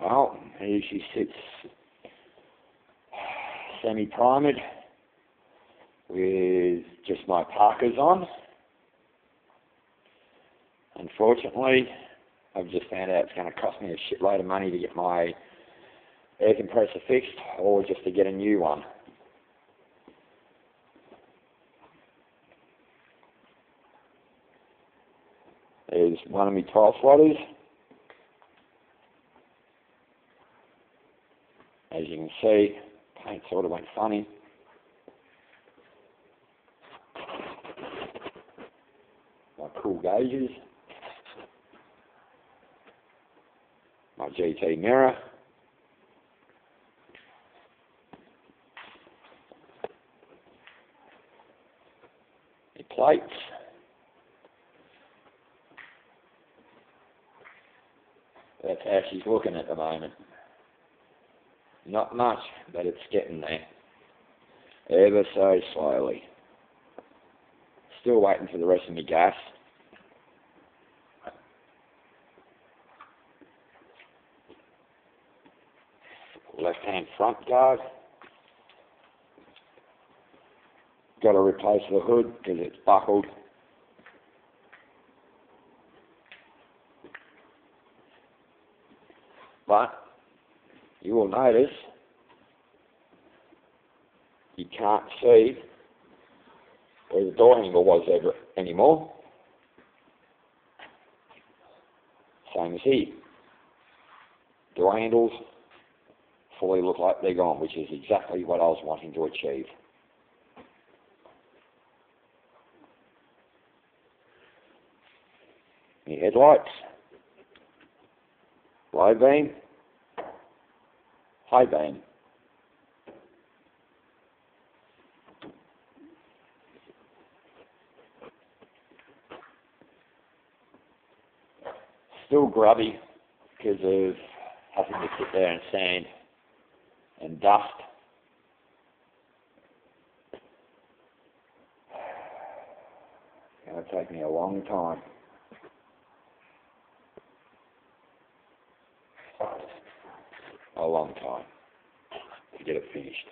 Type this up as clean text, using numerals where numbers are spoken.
Well, here she sits, semi-primed, with just my parkers on. Unfortunately, I've just found out it's going to cost me a shitload of money to get my air compressor fixed, or just to get a new one. There's one of my tile flotters. As you can see, paint sort of went funny. My cool gauges. My GT mirror. The plates. That's how she's looking at the moment. Not much, but it's getting there. Ever so slowly. Still waiting for the rest of my gas. Left-hand front guard. Got to replace the hood because it's buckled. But you will notice you can't see where the door handle was ever anymore. Same as here. Door handles fully look like they're gone, which is exactly what I was wanting to achieve. The headlights, low beam, high beam. Still grubby because of having to sit there and sand and dust. It's going to take me a long time. A long time to get it finished.